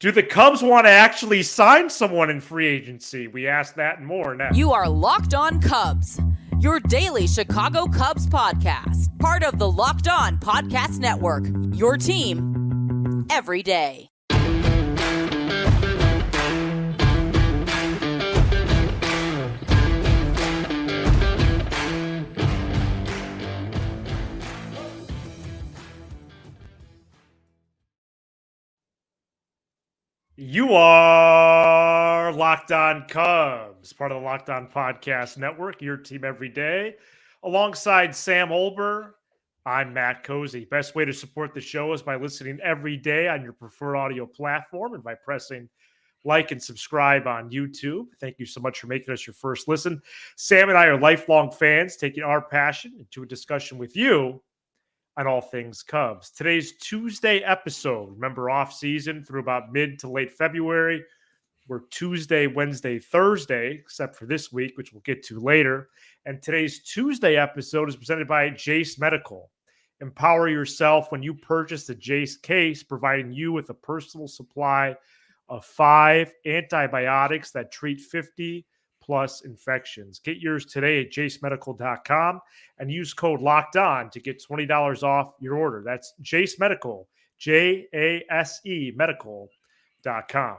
Do the Cubs want to actually sign someone in free agency? We ask that and more now. You are Locked On Cubs, your daily Chicago Cubs podcast. Part of the Locked On Podcast Network, your team every day. You are Locked On Cubs, part of the Locked On Podcast Network, your team every day. Alongside Sam Olber, I'm Matt Cozy. Best way to support the show is by listening every day on your preferred audio platform and by pressing like and subscribe on YouTube. Thank you so much for making us your first listen. Sam and I are lifelong fans, taking our passion into a discussion with you on all things Cubs. Today's Tuesday episode. Remember, off season through about mid to late February. We're Tuesday, Wednesday, Thursday, except for this week, which we'll get to later. And today's Tuesday episode is presented by Jace Medical. Empower yourself when you purchase the Jace case, providing you with a personal supply of 5 antibiotics that treat 50 plus infections. Get yours today at jacemedical.com and use code LOCKEDON to get $20 off your order. That's Jace Medical, J-A-S-E medical.com.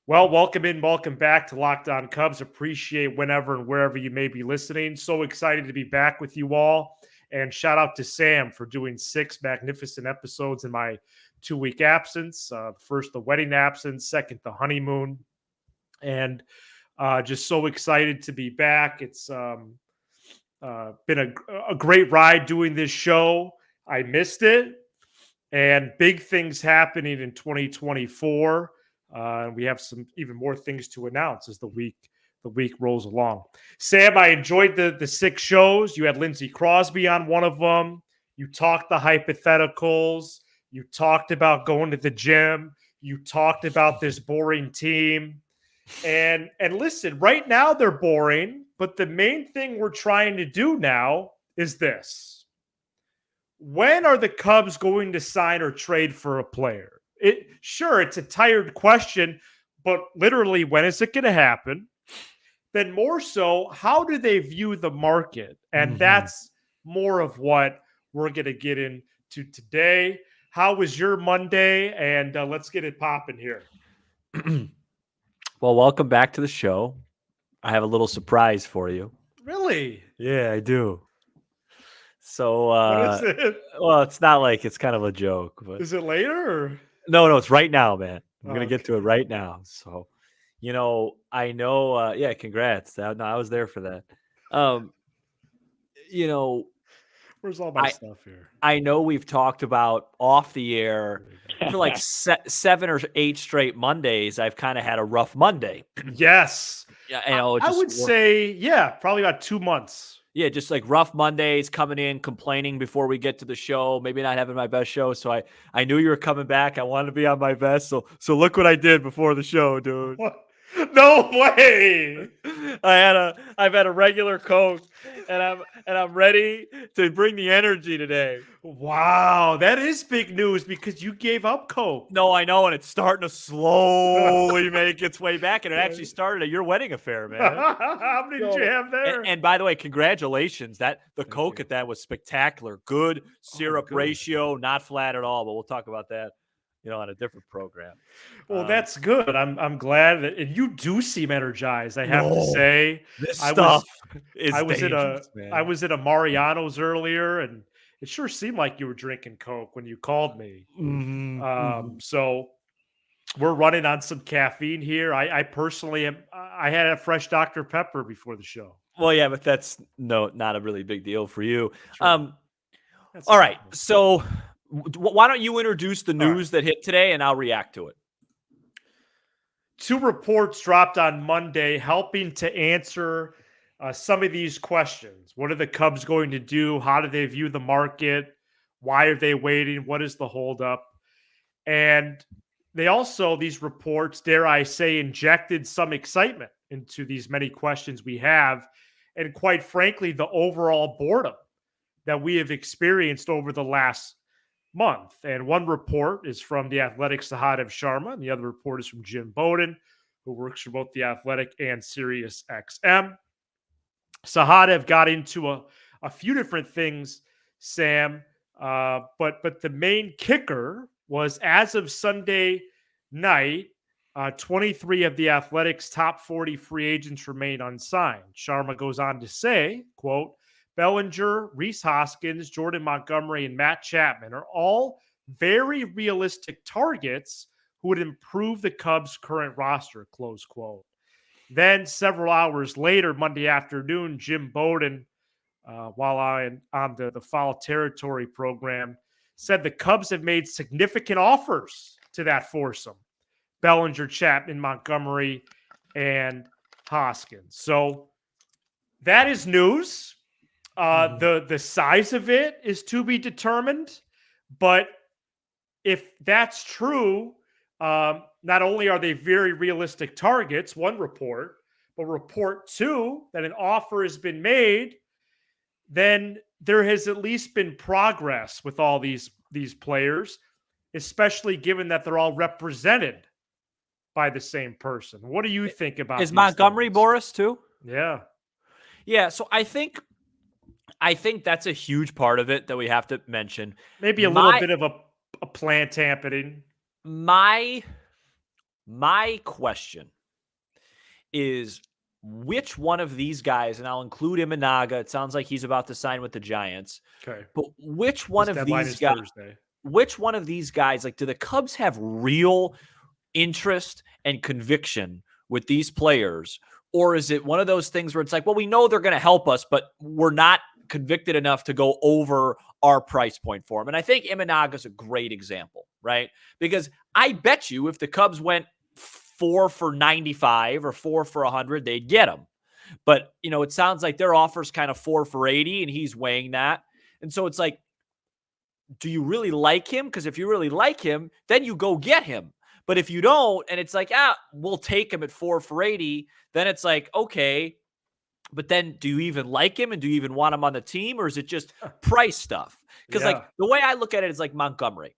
Well, welcome back to Locked On Cubs. Appreciate whenever and wherever you may be listening. So excited to be back with you all. And shout out to Sam for doing 6 magnificent episodes in my 2-week absence. First, the wedding absence. Second, the honeymoon. And just so excited to be back. It's been a great ride doing this show. I missed it. And big things happening in 2024. We have some even more things to announce as the week rolls along. Sam, I enjoyed the 6 shows. You had Lindsey Crosby on one of them. You talked the hypotheticals. You talked about going to the gym. You talked about this boring team. And listen, right now they're boring, but the main thing we're trying to do now is this. When are the Cubs going to sign or trade for a player? It's a tired question, but literally, when is it going to happen? Then more so, how do they view the market? And that's more of what we're going to get into today. How was your Monday? And let's get it popping here. Well, welcome back to the show. I have a little surprise for you. Really? Yeah, I do. So, what is it? Well, it's not like it's kind of a joke. But is it later? Or? No, it's right now, man. I'm going to get to it right now. So, I know. Yeah, congrats. I was there for that. Where's all my stuff here? I know we've talked about off the air for like 7 or 8 straight Mondays. I've kind of had a rough Monday. Yes. Yeah, I would say, probably about 2 months. Yeah, just like rough Mondays, coming in, complaining before we get to the show, maybe not having my best show. So I knew you were coming back. I wanted to be on my best. So look what I did before the show, dude. What? No way! I've had a regular Coke, and I'm ready to bring the energy today. Wow, that is big news because you gave up Coke. No, I know, and it's starting to slowly make its way back, and it actually started at your wedding affair, man. How many did you have there? And by the way, congratulations! Thank Coke you. At that was spectacular. Good syrup ratio, not flat at all. But we'll talk about that. On a different program. Well, that's good. I'm glad that, and you do seem energized. I have to say, I was at a Mariano's earlier, and it sure seemed like you were drinking Coke when you called me. So we're running on some caffeine here. I personally I had a fresh Dr. Pepper before the show. Well, yeah, but that's not a really big deal for you. All right, so. Why don't you introduce the news that hit today, and I'll react to it. 2 reports dropped on Monday helping to answer some of these questions. What are the Cubs going to do? How do they view the market? Why are they waiting? What is the holdup? And they also, these reports, dare I say, injected some excitement into these many questions we have. And quite frankly, the overall boredom that we have experienced over the last month. And one report is from the Athletic's Sahadev Sharma, and the other report is from Jim Bowden, who works for both the Athletic and Sirius XM. Sahadev got into a few different things, Sam, but the main kicker was, as of Sunday night, 23 of the Athletic's top 40 free agents remain unsigned. Sharma goes on to say, quote, Bellinger, Rhys Hoskins, Jordan Montgomery, and Matt Chapman are all very realistic targets who would improve the Cubs' current roster, close quote. Then several hours later, Monday afternoon, Jim Bowden, while on the Foul Territory program, said the Cubs have made significant offers to that foursome: Bellinger, Chapman, Montgomery, and Hoskins. So that is news. The size of it is to be determined. But if that's true, not only are they very realistic targets, one report, but report two, that an offer has been made, then there has at least been progress with all these players, especially given that they're all represented by the same person. What do you think about Is Montgomery things? Boris too? Yeah. Yeah, so I think that's a huge part of it that we have to mention. Maybe a little bit of a plan tampering. My question is, which one of these guys, and I'll include Imanaga, it sounds like he's about to sign with the Giants. Okay. But which one of these guys, Thursday. Which one of these guys, like, do the Cubs have real interest and conviction with these players? Or is it one of those things where it's like, well, we know they're going to help us, but we're not convicted enough to go over our price point for them? And I think Imanaga is a great example, right? Because I bet you if the Cubs went 4 for 95 or 4 for 100, they'd get him. But, it sounds like their offer's kind of 4 for 80, and he's weighing that. And so it's like, do you really like him? Because if you really like him, then you go get him. But if you don't, and it's like, we'll take him at 4 for 80, then it's like, okay, but then do you even like him, and do you even want him on the team, or is it just price stuff? Because like the way I look at it is like Montgomery.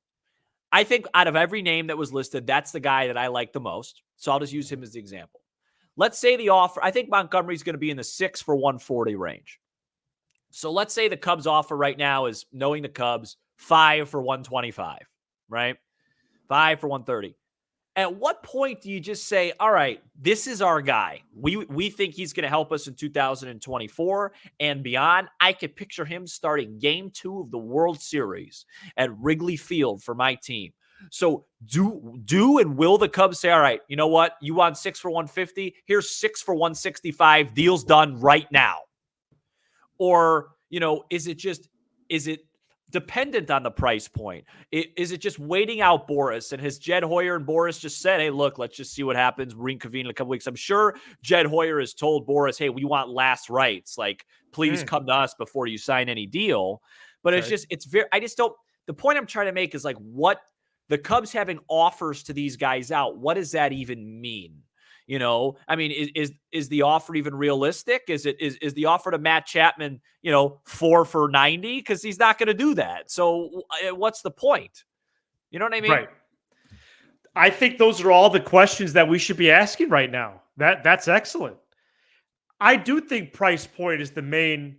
I think out of every name that was listed, that's the guy that I like the most. So I'll just use him as the example. Let's say the offer, I think Montgomery's going to be in the 6 for 140 range. So let's say the Cubs offer right now is, knowing the Cubs, 5 for 125, right? 5 for 130. At what point do you just say, all right, this is our guy. We think he's going to help us in 2024 and beyond. I could picture him starting game 2 of the World Series at Wrigley Field for my team. So do and will the Cubs say, all right, you know what? You want 6 for 150? Here's 6 for 165. Deal's done right now. Or, is it dependent on the price point? Is it just waiting out Boris? And has Jed Hoyer and Boris just said, hey, look, let's just see what happens, reconvene in a couple weeks? I'm sure Jed Hoyer has told Boris, hey, we want last rights. Like, please come to us before you sign any deal. But the point I'm trying to make is like, what the Cubs having offers to these guys out, what does that even mean? I mean, is the offer even realistic? Is the offer to Matt Chapman, 4 for 90? Because he's not going to do that. So what's the point? You know what I mean? Right. I think those are all the questions that we should be asking right now. That's excellent. I do think price point is the main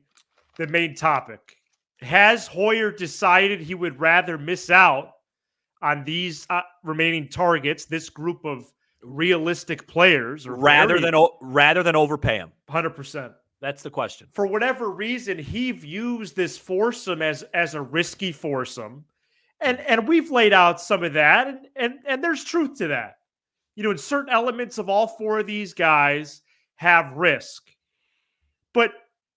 topic. Has Hoyer decided he would rather miss out on these remaining targets, this group of realistic players, or rather than overpay him? 100%. That's the question. For whatever reason, he views this foursome as a risky foursome, and we've laid out some of that, and there's truth to that. In certain elements of all 4 of these guys have risk, but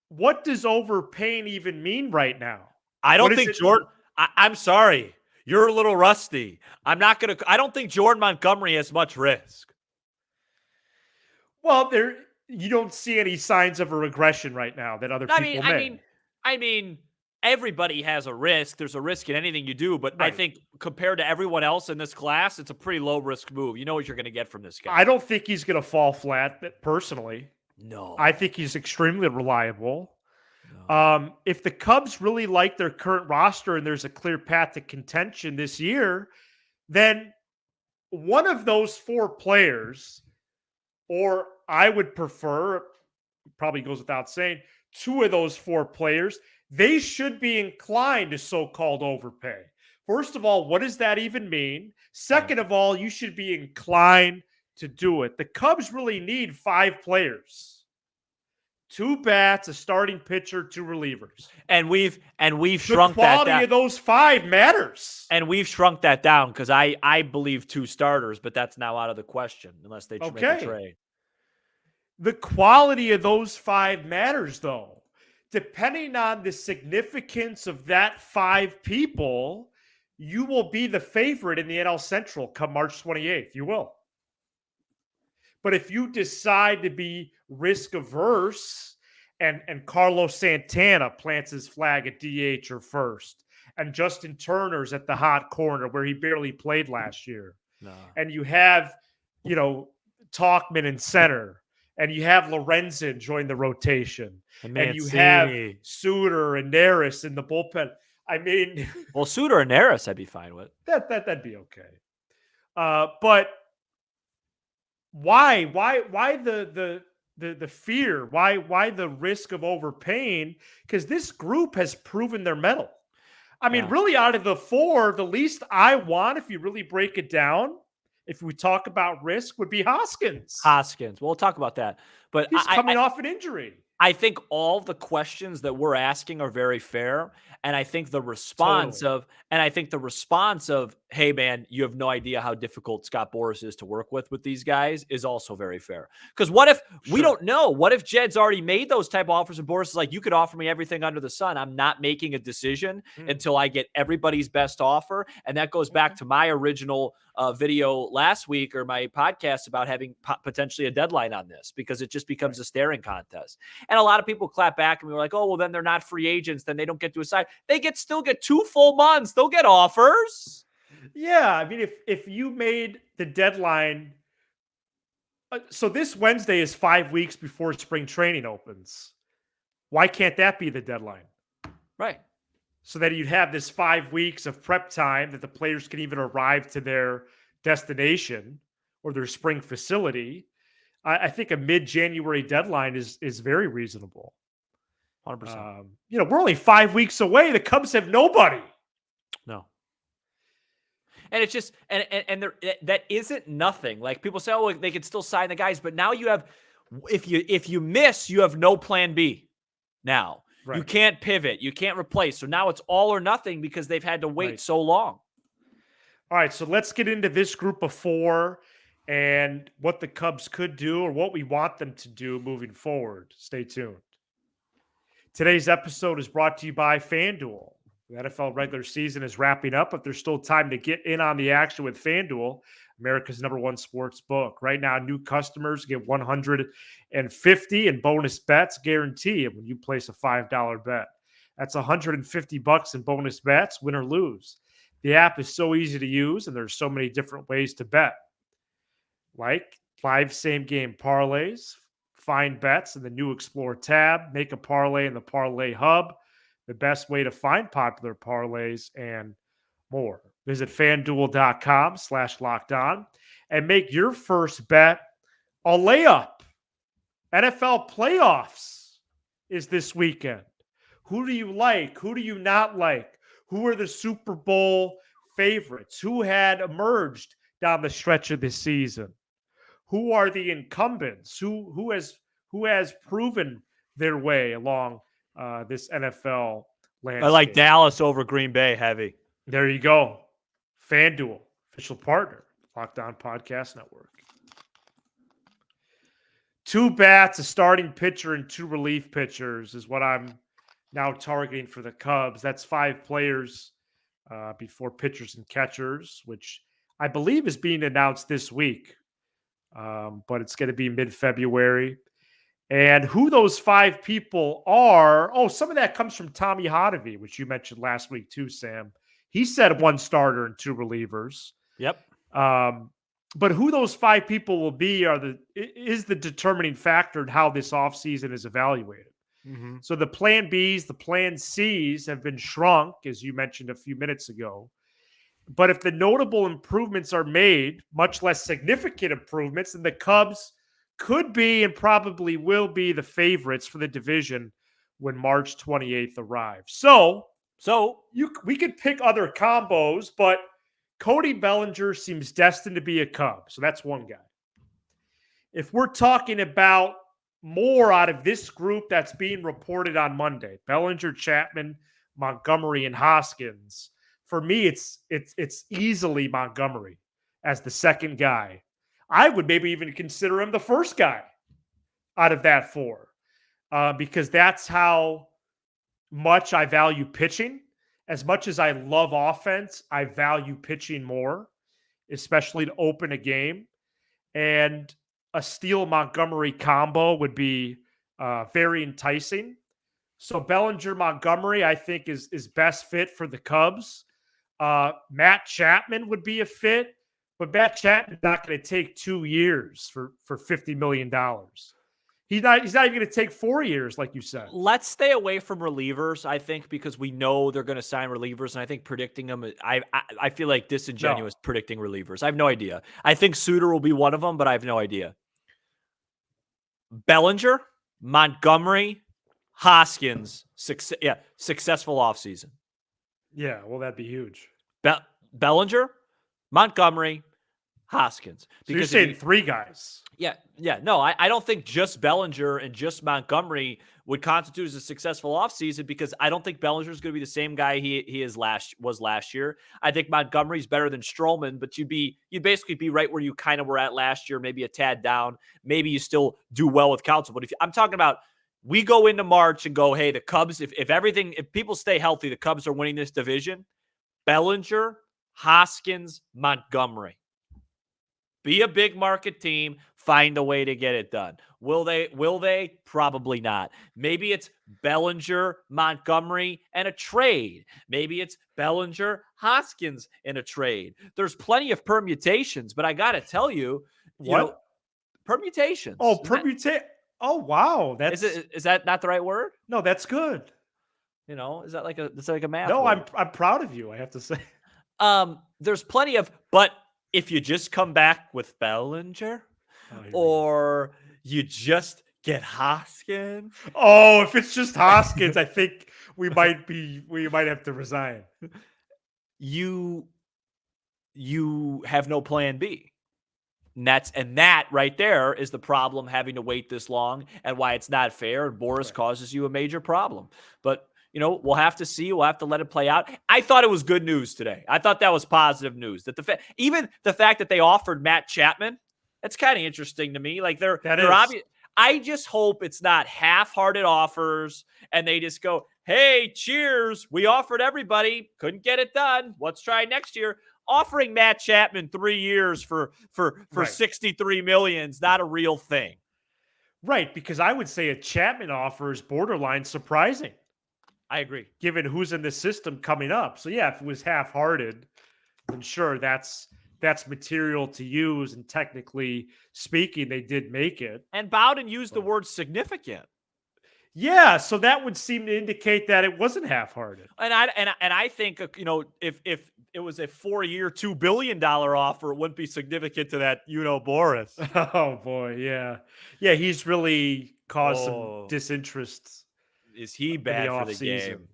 what does overpaying even mean right now? I don't think Jordan. I'm sorry. You're a little rusty. I don't think Jordan Montgomery has much risk. Well, you don't see any signs of a regression right now that other people may. I mean, everybody has a risk. There's a risk in anything you do, but right. I think compared to everyone else in this class, it's a pretty low risk move. You know what you're going to get from this guy. I don't think he's going to fall flat, personally. No. I think he's extremely reliable. If the Cubs really like their current roster and there's a clear path to contention this year, then one of those 4 players, or I would prefer, probably goes without saying, 2 of those 4 players, they should be inclined to so-called overpay. First of all, what does that even mean? Second of all, you should be inclined to do it. The Cubs really need 5 players. 2 bats, a starting pitcher, 2 relievers. And we've shrunk that down. The quality of those 5 matters. And we've shrunk that down because I believe 2 starters, but that's now out of the question unless they make a trade. The quality of those 5 matters, though. Depending on the significance of that 5 people, you will be the favorite in the NL Central come March 28th. You will. But if you decide to be risk averse and Carlos Santana plants his flag at DH or first, and Justin Turner's at the hot corner where he barely played last year, and you have, Talkman in center, and you have Lorenzen join the rotation, and you have Suter and Neris in the bullpen. I mean, well, Suter and Neris I'd be fine with. That'd be okay. But why the fear? Why the risk of overpaying? Because this group has proven their mettle. I mean, really, out of the 4, the least I want, if you really break it down, if we talk about risk, would be Hoskins. We'll talk about that. But he's coming off an injury. I think all the questions that we're asking are very fair. And I think the response of, hey man, you have no idea how difficult Scott Boras is to work with these guys is also very fair. Because what if we don't know? What if Jed's already made those type of offers and Boras is like, you could offer me everything under the sun. I'm not making a decision until I get everybody's best offer. And that goes back to my original video last week or my podcast about having potentially a deadline on this, because it just becomes a staring contest. And a lot of people clap back and we were like, oh, well, then they're not free agents. Then they don't get to decide. They still get 2 full months. They'll get offers. Yeah. I mean, if you made the deadline, so this Wednesday is 5 weeks before spring training opens. Why can't that be the deadline? Right. So that you'd have this 5 weeks of prep time that the players can even arrive to their destination or their spring facility. I think a mid-January deadline is very reasonable. 100%. We're only 5 weeks away. The Cubs have nobody. No. And it's just, and there, that isn't nothing. Like people say, oh, they could still sign the guys, but now you have, if you miss, you have no plan B. Now you can't pivot, you can't replace. So now it's all or nothing because they've had to wait so long. All right, so let's get into this group of 4 and what the Cubs could do or what we want them to do moving forward. Stay tuned. Today's episode is brought to you by FanDuel. The NFL regular season is wrapping up, but there's still time to get in on the action with FanDuel, America's #1 sports book. Right now, new customers get $150 in bonus bets guaranteed when you place a $5 bet. That's $150 in bonus bets, win or lose. The app is so easy to use, and there's so many different ways to bet, like live same-game parlays, find bets in the new Explore tab, make a parlay in the Parlay Hub, the best way to find popular parlays, and more. Visit FanDuel.com/lockedon and make your first bet a layup. NFL playoffs is this weekend. Who do you like? Who do you not like? Who are the Super Bowl favorites? Who had emerged down the stretch of this season? Who are the incumbents? Who has proven their way along this NFL landscape? I like Dallas over Green Bay heavy. There you go. FanDuel, official partner, Locked On Podcast Network. 2 bats, a starting pitcher, and 2 relief pitchers is what I'm now targeting for the Cubs. That's 5 players before pitchers and catchers, which I believe is being announced this week. But it's going to be mid-February. And who those 5 people are, some of that comes from Tommy Hotovy, which you mentioned last week too, Sam. He said 1 starter and 2 relievers. Yep. But who those 5 people will be is the determining factor in how this offseason is evaluated. Mm-hmm. So the plan Bs, the plan Cs have been shrunk, as you mentioned a few minutes ago. But if the notable improvements are made, much less significant improvements, then the Cubs could be and probably will be the favorites for the division when March 28th arrives. So we could pick other combos, but Cody Bellinger seems destined to be a Cub. So that's one guy. If we're talking about more out of this group that's being reported on Monday, Bellinger, Chapman, Montgomery, and Hoskins, for me, it's easily Montgomery as the second guy. I would maybe even consider him the first guy out of that four because that's how much I value pitching. As much as I love offense, I value pitching more, especially to open a game. And a Steele Montgomery combo would be very enticing. So Bellinger Montgomery, I think, is best fit for the Cubs. Matt Chapman would be a fit, but Matt Chapman's not going to take 2 years for $50 million. He's not even going to take 4 years, like you said. Let's stay away from relievers, I think, because we know they're going to sign relievers, and I think predicting them, I feel like disingenuous predicting relievers. I have no idea. I think Suter will be one of them, but I have no idea. Bellinger, Montgomery, Hoskins, successful offseason. Yeah, well, that'd be huge. Bellinger, Montgomery, Hoskins. Because you're saying three guys. Yeah. No, I don't think just Bellinger and just Montgomery would constitute as a successful offseason because I don't think Bellinger is going to be the same guy he was last year. I think Montgomery's better than Stroman, but you'd basically be right where you kind of were at last year, maybe a tad down. Maybe you still do well with Counsell. But I'm talking about we go into March and go, hey, the Cubs, if people stay healthy, the Cubs are winning this division. Bellinger, Hoskins, Montgomery. Be a big market team. Find a way to get it done. Will they? Probably not. Maybe it's Bellinger, Montgomery, and a trade. Maybe it's Bellinger, Hoskins, in a trade. There's plenty of permutations, but I got to tell you, permutations. Oh, permutation. Oh, wow. Is that not the right word? No, that's good. Is that like a math? No, word? I'm proud of you, I have to say. There's plenty of, but if you just come back with Bellinger, or you just get Hoskins. Oh, if it's just Hoskins, I think we might have to resign. You have no plan B. And that right there is the problem, having to wait this long and why it's not fair. And Boris causes you a major problem. But we'll have to see. We'll have to let it play out. I thought it was good news today. I thought that was positive news. That even the fact that they offered Matt Chapman, that's kind of interesting to me. Like they're obvious. I just hope it's not half-hearted offers and they just go, "Hey, cheers! We offered everybody, couldn't get it done. Let's try next year." Offering Matt Chapman 3 years for $63 million is not a real thing. Right, because I would say a Chapman offer is borderline surprising. I agree. Given who's in the system coming up. So, yeah, if it was half-hearted, then sure, that's material to use. And technically speaking, they did make it. And Bowden used the word significant. Yeah, so that would seem to indicate that it wasn't half-hearted. And I think, if it was a 4-year, $2 billion offer, it wouldn't be significant to that, Boris. Oh, boy, yeah. Yeah, he's really caused some disinterest. Is he bad for the game?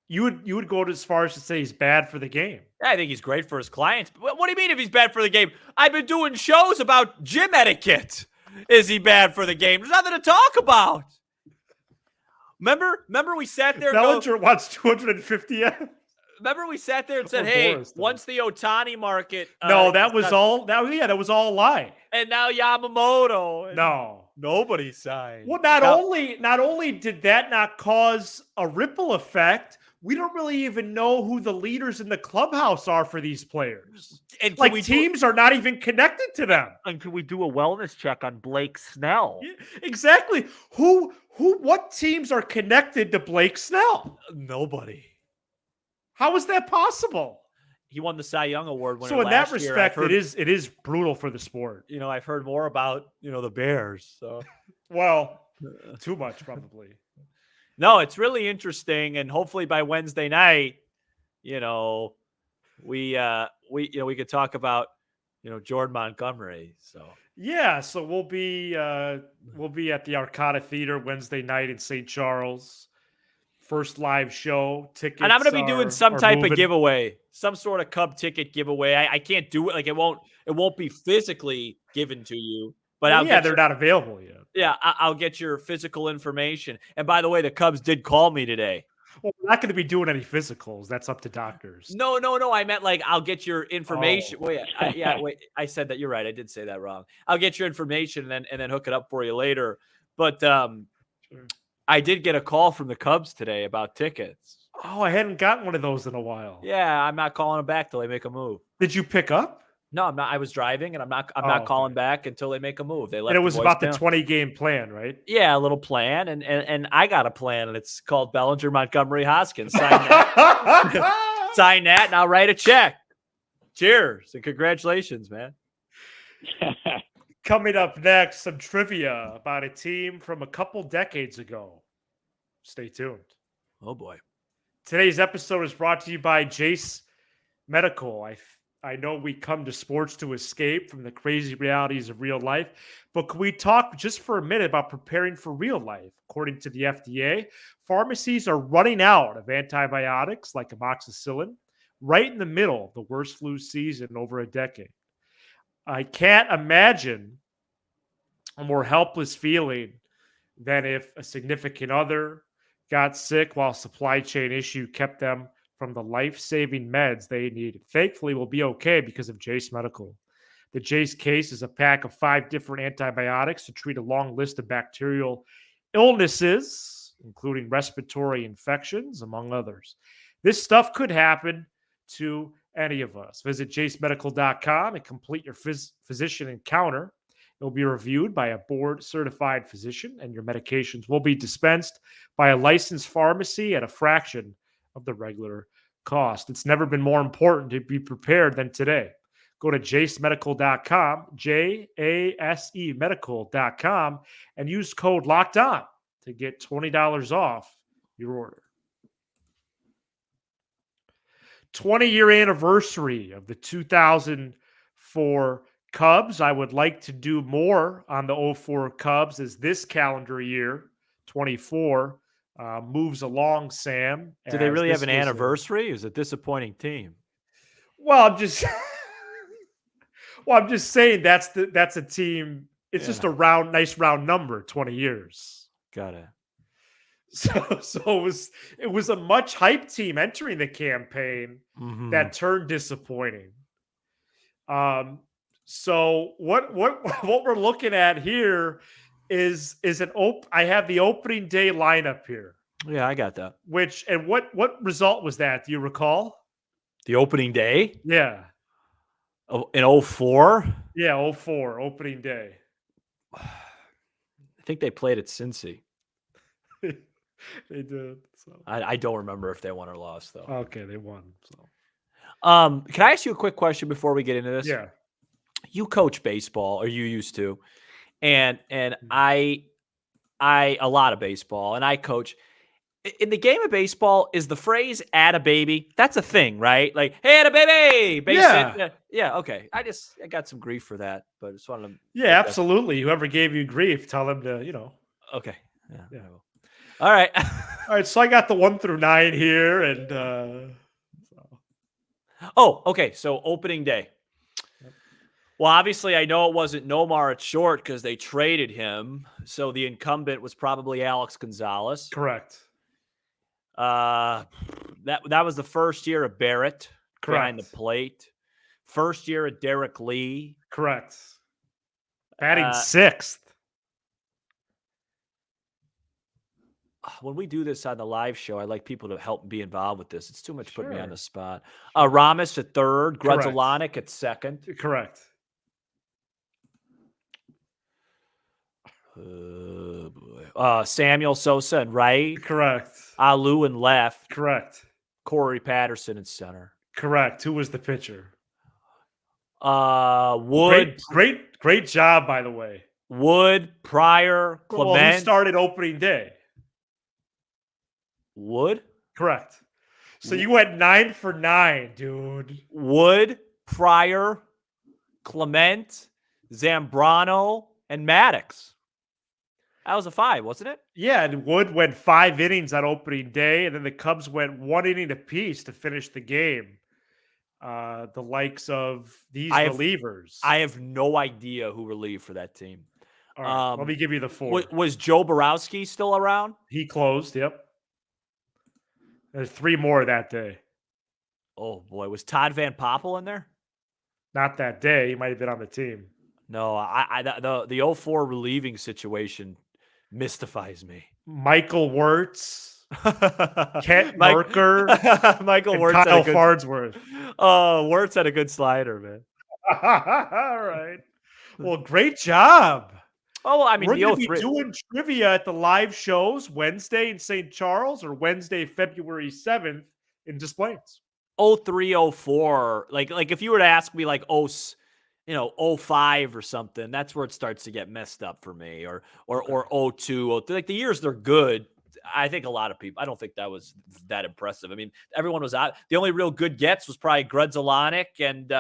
You would go as far as to say he's bad for the game. Yeah, I think he's great for his clients. What do you mean if he's bad for the game? I've been doing shows about gym etiquette. Is he bad for the game? There's nothing to talk about. Remember we sat there. Bellinger wants 250 M. Remember we sat there and said, "Hey, once the Ohtani market." No, that was all a lie. And now Yamamoto. No, nobody signed. Well, not only did that not cause a ripple effect, we don't really even know who the leaders in the clubhouse are for these players. And teams are not even connected to them. And can we do a wellness check on Blake Snell? Yeah, exactly. What teams are connected to Blake Snell? Nobody. How is that possible? He won the Cy Young Award winner. So in that respect, it is brutal for the sport. I've heard more about the Bears. So well, too much probably. No, it's really interesting, and hopefully by Wednesday night, we could talk about Jordan Montgomery. So Yeah, so we'll be at the Arcada Theater Wednesday night in St. Charles. First live show. And I'm going to Tickets be doing are some type of moving. giveaway, some sort of Cub ticket giveaway. I can't do it. Like it won't be physically given to you, but Well, I'll yeah, get they're not available yet. yeah, I'll get your physical information. And by the way, the Cubs did call me today. Well, we're not going to be doing any physicals. That's up to doctors. No. I meant like I'll get your information. Oh. Wait, I said that. You're right. I did say that wrong. I'll get your information and then hook it up for you later. But Sure. I did get a call from the Cubs today about tickets. Oh, I hadn't gotten one of those in a while. Yeah, I'm not calling them back till they make a move. Did you pick up? No, I'm not. I was driving, and I'm not calling back until they make a move. They left. And it was about the voicemail. 20-game plan, right? Yeah, a little plan, and I got a plan, and it's called Bellinger, Montgomery, Hoskins. Sign that, sign that, and I'll write a check. Cheers and congratulations, man. Coming up next, some trivia about a team from a couple decades ago. Stay tuned. Oh boy. Today's episode is brought to you by Jace Medical. I know we come to sports to escape from the crazy realities of real life, but can we talk just for a minute about preparing for real life? According to the FDA, pharmacies are running out of antibiotics like amoxicillin right in the middle of the worst flu season in over a decade. I can't imagine a more helpless feeling than if a significant other got sick while supply chain issue kept them from the life-saving meds they needed. Thankfully, we'll be okay because of Jace Medical. The Jace case is a pack of 5 different antibiotics to treat a long list of bacterial illnesses, including respiratory infections, among others. This stuff could happen to any of us. Visit jacemedical.com and complete your physician encounter. It will be reviewed by a board-certified physician, and your medications will be dispensed by a licensed pharmacy at a fraction of the regular cost. It's never been more important to be prepared than today. Go to jacemedical.com, JASE medical.com, and use code Locked On to get $20 off your order. 20-year anniversary of the 2004 Cubs. I would like to do more on the 04 Cubs as this calendar year, 24, moves along, Sam. Do they really have an anniversary? Is it a disappointing team? Well, I'm just saying that's a team. It's just a nice round number, 20 years. Got it. So it was a much hyped team entering the campaign that turned disappointing. So what we're looking at here is I have the opening day lineup here. Yeah, I got that. What result was that? Do you recall? The opening day? Yeah. In 04? Yeah, 04, opening day. I think they played at Cincy. They did. So I don't remember if they won or lost, though. Okay, they won. So can I ask you a quick question before we get into this? Yeah. You coach baseball, or you used to, and I a lot of baseball, and I coach. In the game of baseball, is the phrase "add a baby"? That's a thing, right? Like, "Hey, add a baby!" Yeah. Okay. I got some grief for that, but I just wanted to. Yeah, absolutely. Whoever gave you grief, tell them to, Okay. Yeah. All right. All right. So I got the 1 through 9 here, and Oh, okay. So opening day. Well, obviously, I know it wasn't Nomar at short because they traded him. So the incumbent was probably Alex Gonzalez. Correct. That was the first year of Barrett behind the plate. First year of Derek Lee. Correct. Batting 6th. When we do this on the live show, I like people to help be involved with this. It's too much putting me on the spot. Ramos at third, Grudzielanek at second. Correct. Samuel Sosa in right. Correct. Alou in left. Correct. Corey Patterson in center. Correct. Who was the pitcher? Wood. Great job, by the way. Wood, Pryor, Clement. Well, who started opening day? Wood? Correct. So you went 9 for 9, dude. Wood, Pryor, Clement, Zambrano, and Maddox. That was a 5, wasn't it? Yeah, and Wood went 5 innings on opening day, and then the Cubs went 1 inning apiece to finish the game. The likes of these relievers. I have no idea who relieved for that team. All right, let me give you the 4. Was Joe Borowski still around? He closed, yep. There's 3 more that day. Oh, boy. Was Todd Van Poppel in there? Not that day. He might have been on the team. No, the 04 relieving situation mystifies me. Michael Wirtz, Kent Merker, Michael Wirtz, Kyle Farnsworth. Oh, Wirtz had a good slider, man. All right. Well, great job. Oh, well, I mean, we're going to be doing trivia at the live shows Wednesday in St. Charles or Wednesday, February 7th in Des Plaines. 03, 04. Like if you were to ask me like 05 or something, that's where it starts to get messed up for me. Or 02, 03. Like the years they're good. I think a lot of people, I don't think that was that impressive. I mean, everyone was out. The only real good gets was probably Grudzelanek and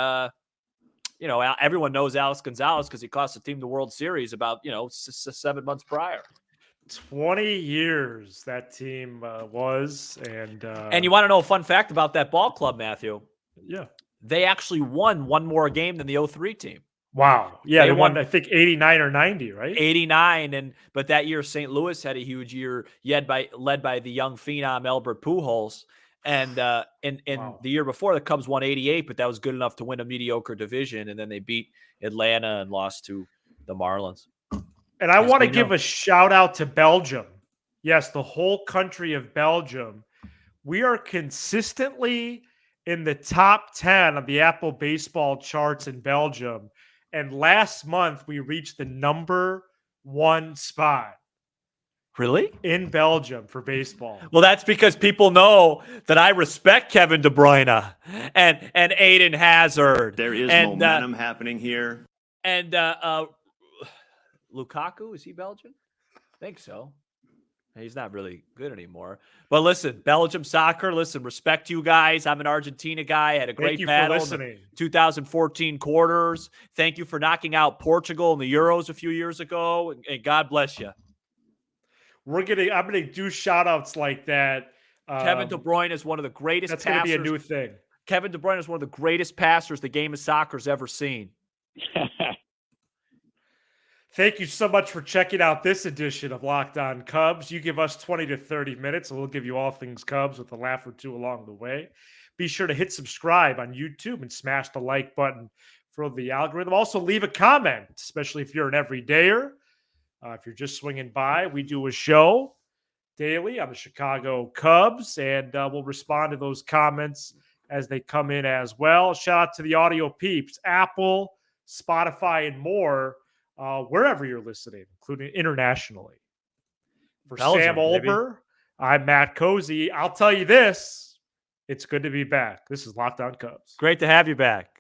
everyone knows Alex Gonzalez because he cost the team the World Series about 7 months prior. 20 years that team was, and you want to know a fun fact about that ball club, Matthew? Yeah, they actually won one more game than the 03 team. Wow. Yeah, they won I think 89 or 90, right? 89, but that year St. Louis had a huge year, led by the young phenom Albert Pujols. And in the year before, the Cubs won 88, but that was good enough to win a mediocre division. And then they beat Atlanta and lost to the Marlins. And I want to give a shout out to Belgium. Yes, the whole country of Belgium. We are consistently in the top 10 of the Apple baseball charts in Belgium. And last month, we reached the number 1 spot. Really? In Belgium for baseball. Well, that's because people know that I respect Kevin De Bruyne and Aiden Hazard. There is momentum happening here. And Lukaku, is he Belgian? I think so. He's not really good anymore. But listen, Belgium soccer, respect you guys. I'm an Argentina guy. I had a great battle in the 2014 quarters. Thank you for knocking out Portugal in the Euros a few years ago. And God bless you. I'm gonna do shout outs like that. Kevin De Bruyne is one of the greatest that's passers. That's going to be a new thing. Kevin De Bruyne is one of the greatest passers the game of soccer's ever seen. Thank you so much for checking out this edition of Locked On Cubs. You give us 20 to 30 minutes, and we'll give you all things Cubs with a laugh or two along the way. Be sure to hit subscribe on YouTube and smash the like button for the algorithm. Also, leave a comment, especially if you're an everydayer. If you're just swinging by, we do a show daily on the Chicago Cubs, and we'll respond to those comments as they come in as well. Shout out to the audio peeps, Apple, Spotify, and more, wherever you're listening, including internationally. For Belgium, Sam Olber, I'm Matt Cozy. I'll tell you this, it's good to be back. This is Locked On Cubs. Great to have you back.